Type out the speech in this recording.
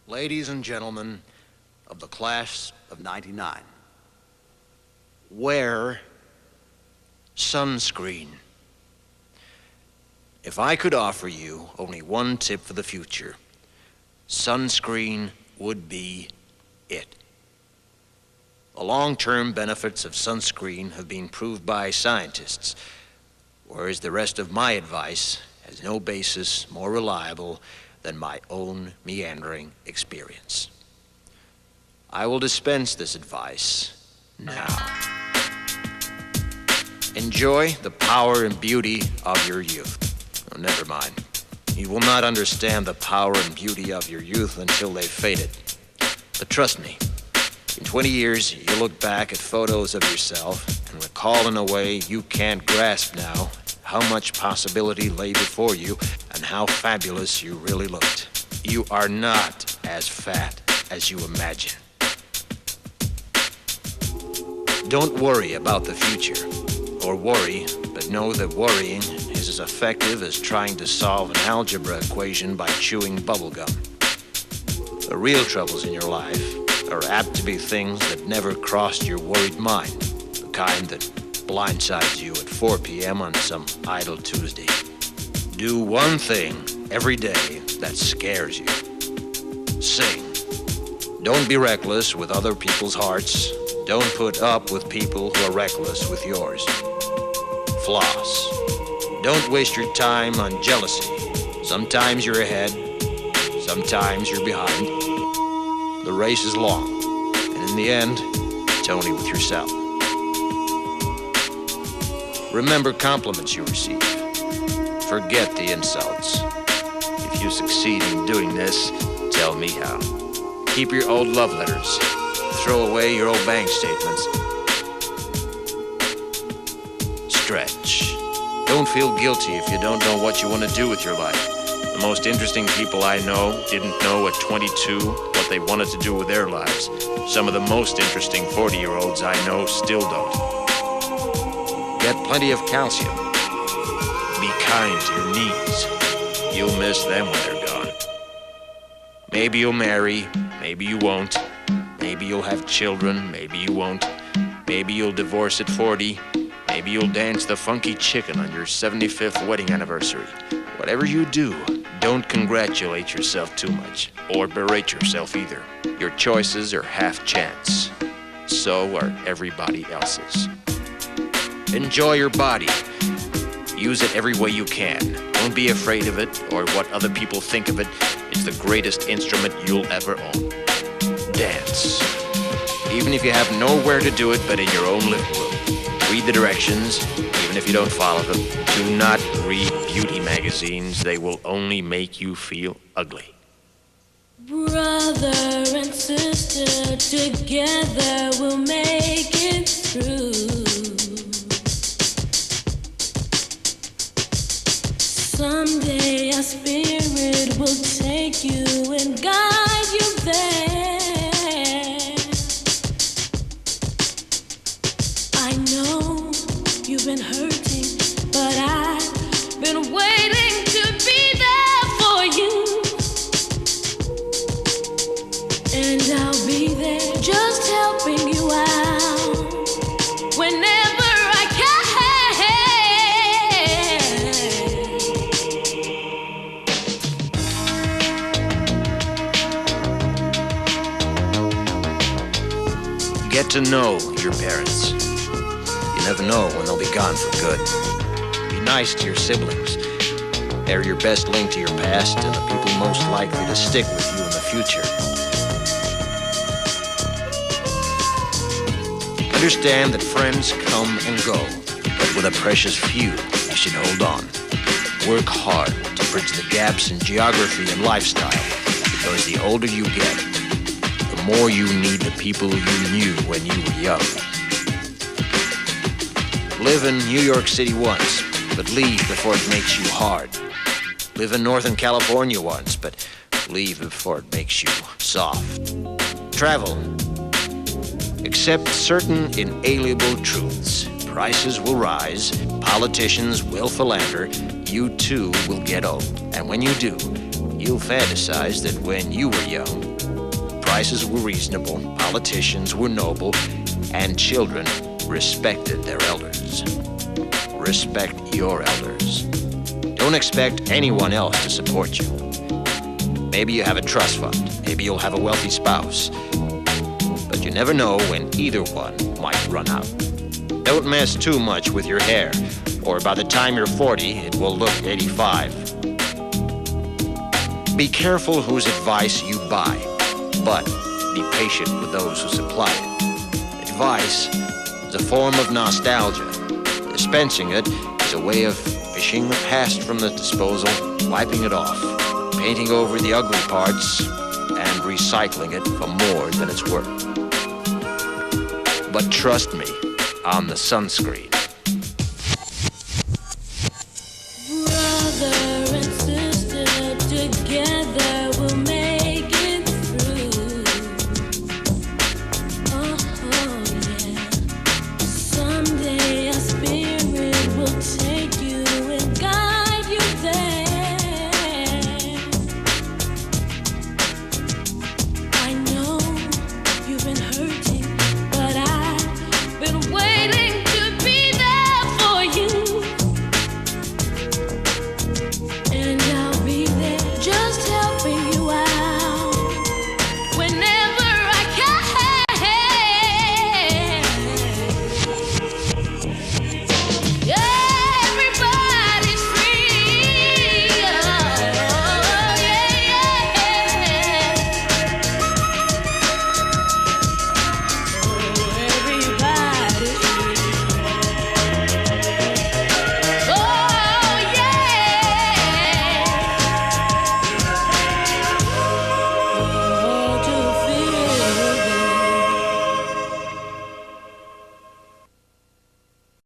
Ladies and gentlemen of the class of '99, wear sunscreen. If I could offer you only one tip for the future, sunscreen would be it. The long-term benefits of sunscreen have been proved by scientists, whereas the rest of my advice has no basis more reliable than my own meandering experience. I will dispense this advice now. Enjoy the power and beauty of your youth. Oh, never mind. You will not understand the power and beauty of your youth until they've faded. But trust me, in 20 years, you'll look back at photos of yourself and recall in a way you can't grasp now how much possibility lay before you and how fabulous you really looked. You are not as fat as you imagine. Don't worry about the future, or worry, but know that worrying is as effective as trying to solve an algebra equation by chewing bubblegum. The real troubles in your life are apt to be things that never crossed your worried mind, the kind that blindsides you at 4 p.m. on some idle Tuesday. Do one thing every day that scares you. Sing. Don't be reckless with other people's hearts. Don't put up with people who are reckless with yours. Floss. Don't waste your time on jealousy. Sometimes you're ahead, sometimes you're behind. The race is long, and in the end, it's only with yourself. Remember compliments you receive. Forget the insults. If you succeed in doing this, tell me how. Keep your old love letters. Throw away your old bank statements. Stretch. Don't feel guilty if you don't know what you want to do with your life. The most interesting people I know didn't know at 22 what they wanted to do with their lives. Some of the most interesting 40-year-olds I know still don't. Get plenty of calcium. Be kind to your knees. You'll miss them when they're gone. Maybe you'll marry, maybe you won't. Maybe you'll have children, maybe you won't. Maybe you'll divorce at 40. Maybe you'll dance the funky chicken on your 75th wedding anniversary. Whatever you do, don't congratulate yourself too much, or berate yourself either. Your choices are half chance. So are everybody else's. Enjoy your body. Use it every way you can. Don't be afraid of it or what other people think of it. It's the greatest instrument you'll ever own. Dance. Even if you have nowhere to do it but in your own living room. Read the directions, even if you don't follow them. Do not read beauty magazines. They will only make you feel ugly. Brother and sister, together we'll make it through. Someday our spirit will take you and guide you there. I know you've been hurting, but I've been waiting to be there for you. And I'll be there just helping you out whenever I can. Get to know your parents. You never know when they'll be gone for good. Be nice to your siblings. They're your best link to your past and the people most likely to stick with you in the future. Understand that friends come and go, but with a precious few, you should hold on. Work hard to bridge the gaps in geography and lifestyle, because the older you get, the more you need the people you knew when you were young. Live in New York City once, but leave before it makes you hard. Live in Northern California once, but leave before it makes you soft. Travel. Accept certain inalienable truths. Prices will rise, politicians will philander, you too will get old. And when you do, you'll fantasize that when you were young, prices were reasonable, politicians were noble, and children respected their elders. Respect your elders. Don't expect anyone else to support you. Maybe you have a trust fund. Maybe you'll have a wealthy spouse. But you never know when either one might run out. Don't mess too much with your hair, or by the time you're 40, it will look 85. Be careful whose advice you buy, but be patient with those who supply it. Advice is a form of nostalgia. Dispensing it is a way of fishing the past from the disposal, wiping it off, painting over the ugly parts, and recycling it for more than it's worth. But trust me on the sunscreen. Brother and sister together.